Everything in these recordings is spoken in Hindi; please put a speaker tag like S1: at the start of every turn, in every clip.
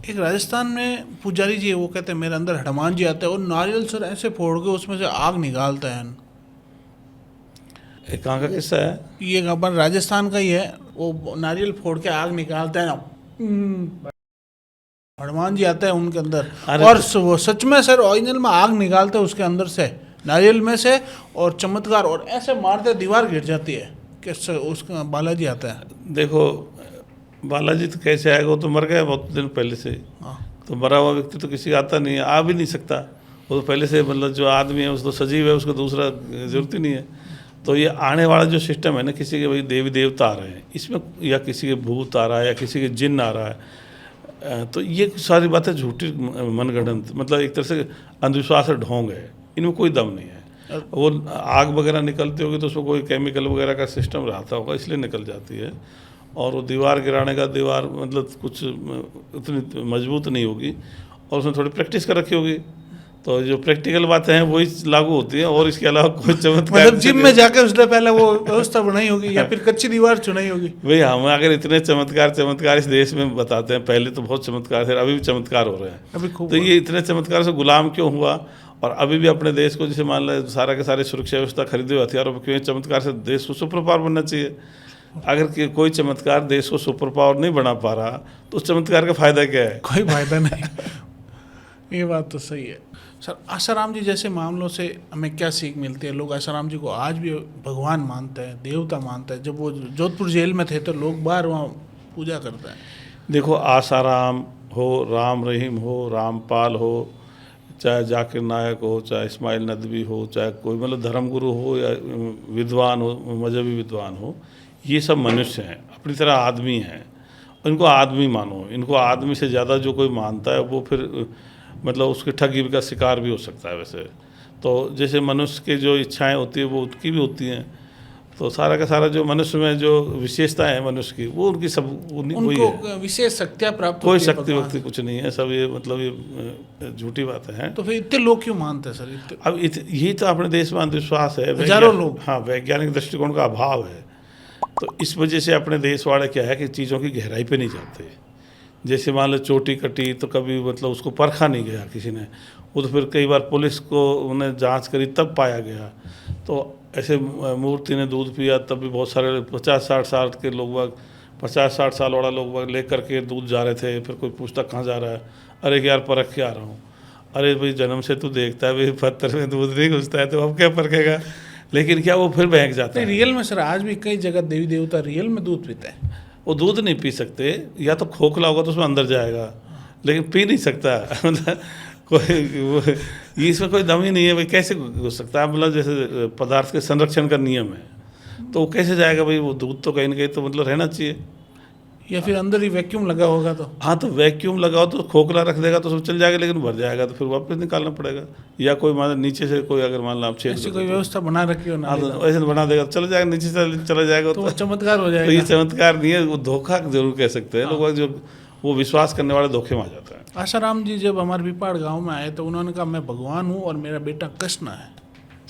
S1: एक राजस्थान में पुजारी जी है, वो कहते हैं मेरे अंदर हनुमान जी आते हैं और नारियल सर ऐसे फोड़ के उसमें से आग निकालता है।
S2: ये कहाँ का किस्सा है?
S1: ये अपन राजस्थान का ही है, वो नारियल फोड़ के आग निकालता है ना, हनुमान जी आते हैं उनके अंदर।
S2: अरे
S1: और वो सच में सर ओरिजिनल में आग निकालते हैं उसके अंदर से, नारियल में से, और चमत्कार, और ऐसे मारते दीवार गिर जाती है कि उसका बालाजी आता है।
S2: देखो, बालाजी तो कैसे आएगा? वो तो मर गया बहुत दिन पहले से।
S1: हाँ,
S2: तो मरा हुआ व्यक्ति तो किसी का आता नहीं है, आ भी नहीं सकता। वो तो पहले से मतलब जो आदमी है उसको सजीव है, उसको दूसरा जरूरत ही नहीं है। तो ये आने वाला जो सिस्टम है ना, किसी के भाई देवी देवता आ रहे हैं इसमें, या किसी के भूत आ रहा है, या किसी के जिन्न आ रहा है, तो ये सारी बातें झूठी मनगढ़ंत, मतलब एक तरह से अंधविश्वास और ढोंग है, इनमें कोई दम नहीं है। वो आग वगैरह निकलती होगी तो उसमें कोई केमिकल वगैरह का सिस्टम रहता होगा, इसलिए निकल जाती है। और वो दीवार गिराने का, दीवार मतलब कुछ उतनी मजबूत नहीं होगी, और उसमें थोड़ी प्रैक्टिस कर रखी होगी। तो जो प्रैक्टिकल बातें हैं वही लागू होती हैं, और इसके अलावा कोई चमत्कार
S1: मतलब जिम में जाके उसने पहले वो व्यवस्था बनाई होगी या फिर कच्ची दीवार चुनाई होगी।
S2: भाई हम अगर इतने चमत्कार इस देश में बताते हैं, पहले तो बहुत चमत्कार थे, अभी भी चमत्कार हो रहे हैं।
S1: अभी खूब
S2: तो ये इतने चमत्कार से गुलाम क्यों हुआ? और अभी भी अपने देश को, जैसे मान लो सारा के सारे सुरक्षा व्यवस्था खरीदे हुए हथियारों पर, क्यों चमत्कार से देश को सुपर पावर बनना चाहिए? अगर कोई चमत्कार देश को सुपर पावर नहीं बना पा रहा तो उस चमत्कार का फायदा क्या है?
S1: कोई फायदा नहीं। ये बात तो सही है सर। आसाराम जी जैसे मामलों से हमें क्या सीख मिलती है? लोग आसाराम जी को आज भी भगवान मानते हैं, देवता मानते हैं। जब वो जोधपुर जेल में थे तो लोग बाहर वहाँ पूजा करते हैं।
S2: देखो, आसाराम हो, राम रहीम हो, रामपाल हो, चाहे जाकिर नायक हो, चाहे इस्माइल नदवी हो, चाहे कोई मतलब धर्मगुरु हो या विद्वान हो, मजहबी विद्वान हो, ये सब मनुष्य हैं, अपनी तरह आदमी हैं। इनको आदमी मानो। इनको आदमी से ज़्यादा जो कोई मानता है वो फिर मतलब उसकी ठगी का शिकार भी हो सकता है। वैसे तो जैसे मनुष्य की जो इच्छाएं होती है वो उनकी भी होती हैं। तो सारा का सारा जो मनुष्य में जो विशेषताएं हैं मनुष्य की, वो उनकी सब वही है।
S1: उनको विशेष शक्तियाँ प्राप्त
S2: कोई
S1: होती है
S2: शक्ति
S1: भगवान
S2: वक्ति कुछ नहीं है, सब ये मतलब ये झूठी बातें हैं।
S1: तो फिर इतने लोग क्यों मानते हैं सर?
S2: अब यही तो अपने देश में अंधविश्वास है,
S1: हजारों लोग।
S2: हाँ, वैज्ञानिक दृष्टिकोण का अभाव है। तो इस वजह से अपने देश वाले क्या है कि चीज़ों की गहराई पे नहीं जाते। जैसे मान लो चोटी कटी तो कभी मतलब उसको परखा नहीं गया किसी ने, वो तो फिर कई बार पुलिस को उन्हें जांच करी तब पाया गया। तो ऐसे मूर्ति ने दूध पिया तब भी बहुत सारे 50-60 साल के लोग, 50-60 साल वाला लोग ले करके दूध जा रहे थे। फिर कोई पूछता कहाँ जा रहा है? अरे यार परख के आ रहा हूँ। अरे भाई जन्म से तू देखता है भाई पत्थर में दूध नहीं घुसता है तो अब क्या परखेगा? लेकिन क्या वो फिर बहक जाता है।
S1: रियल में सर आज भी कई जगह देवी देवता रियल में दूध पीते हैं।
S2: वो दूध नहीं पी सकते, या तो खोखला होगा तो उसमें अंदर जाएगा, लेकिन पी नहीं सकता। मतलब कोई इसमें कोई दम ही नहीं है भाई, कैसे हो सकता है? मतलब जैसे पदार्थ के संरक्षण का नियम है तो वो कैसे जाएगा भाई? वो दूध तो कहीं ना कहीं तो मतलब रहना चाहिए।
S1: या फिर अंदर ही वैक्यूम लगा होगा तो?
S2: हाँ, तो वैक्यूम लगाओ तो खोखला रख देगा तो सब चल जाएगा, लेकिन भर जाएगा तो फिर वापस निकालना पड़ेगा। या कोई मान नीचे से कोई अगर मान लो आप छेद
S1: ऐसी कोई व्यवस्था बना रखी हो ना,
S2: हाँ, तो ऐसे बना देगा चला जाएगा, नीचे से चला जाएगा
S1: तो वो चमत्कार हो
S2: तो ये
S1: जाएगा।
S2: चमत्कार नहीं है, वो धोखा जरूर कह सकते हैं। लोग जो वो विश्वास करने वाले धोखे में आ जाते हैं।
S1: आसाराम जी जब हमारे बिपाड़ गांव में आए तो उन्होंने कहा मैं भगवान हूँ और मेरा बेटा कृष्ण है।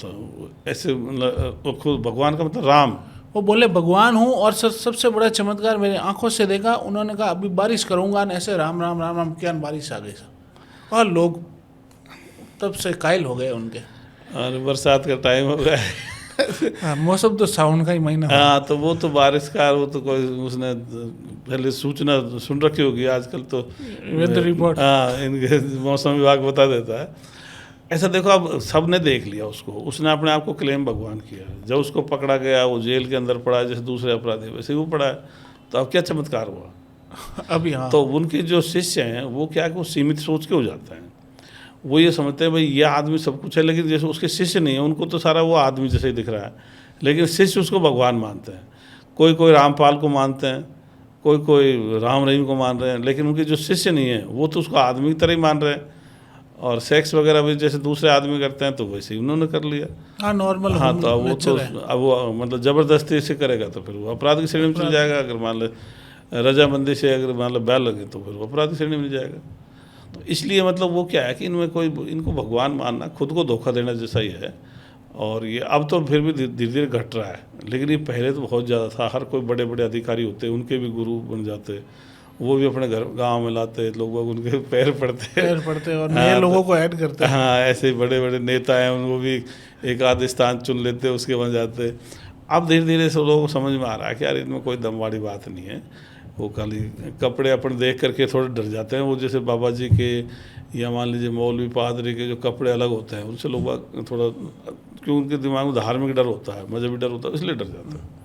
S2: तो ऐसे मतलब वो खुद भगवान का मतलब राम,
S1: वो बोले भगवान हूँ और सबसे बड़ा चमत्कार मेरे आंखों से देखा। उन्होंने कहा अभी बारिश करूँगा न, ऐसे राम राम राम राम क्या बारिश आ गई सर। और लोग तब से कायल हो गए उनके।
S2: और बरसात का टाइम हो गया है।
S1: हाँ, मौसम तो सावन का ही महीना है।
S2: हाँ, तो वो तो बारिश का वो तो कोई उसने पहले सूचना सुन रखी होगी। आजकल तो
S1: वेदर रिपोर्ट,
S2: हाँ, इनके मौसम विभाग बता देता है। ऐसा देखो, अब सब ने देख लिया उसको, उसने अपने आप को क्लेम भगवान किया। जब उसको पकड़ा गया वो जेल के अंदर पड़ा जैसे दूसरे अपराधी, वैसे ही वो पड़ा है। तो अब क्या चमत्कार हुआ?
S1: अभी हाँ,
S2: तो उनके जो शिष्य हैं वो क्या है कि वो सीमित सोच के हो जाते हैं। वो ये समझते हैं भाई ये आदमी सब कुछ है, लेकिन जैसे उसके शिष्य नहीं है, उनको तो सारा वो आदमी जैसे ही दिख रहा है, लेकिन शिष्य उसको भगवान मानते हैं। कोई कोई रामपाल को मानते हैं, कोई कोई राम रहीम को मान रहे हैं, लेकिन उनके जो शिष्य नहीं है वो तो उसको आदमी की तरह ही मान रहे हैं। और सेक्स वगैरह भी जैसे दूसरे आदमी करते हैं तो वैसे ही उन्होंने कर लिया।
S1: हाँ नॉर्मल।
S2: हाँ, तो अब वो मतलब ज़बरदस्ती से करेगा तो फिर वो अपराध की श्रेणी में चल जाएगा। अगर मान लो रजामंदी से अगर मान लो बैल लगे तो फिर वो अपराध की श्रेणी में जाएगा। तो इसलिए मतलब वो क्या है कि इनमें कोई, इनको भगवान मानना खुद को धोखा देना जैसा ही है। और ये अब तो फिर भी धीरे धीरे घट रहा है, लेकिन ये पहले तो बहुत ज़्यादा था। हर कोई बड़े बड़े अधिकारी होते उनके भी गुरु बन जाते, वो भी अपने घर गांव में लाते हैं, लोग बाग उनके पैर पड़ते हैं,
S1: पैर पड़ते हैं और नए लोगों को ऐड करते हैं।
S2: हाँ, ऐसे बड़े बड़े नेता हैं उनको भी एक आध स्थान चुन लेते हैं, उसके वहाँ जाते हैं। अब धीरे धीरे सब लोगों को समझ में आ रहा है कि यार इनमें कोई दम वाली बात नहीं है, वो खाली कपड़े अपन देख करके थोड़े डर जाते हैं। वो जैसे बाबा जी के या मान लीजिए मौलवी पादरी के जो कपड़े अलग होते हैं, उनसे लोग थोड़ा, क्यों उनके दिमाग में धार्मिक डर होता है, मजहबी डर होता है, इसलिए डर जाते हैं।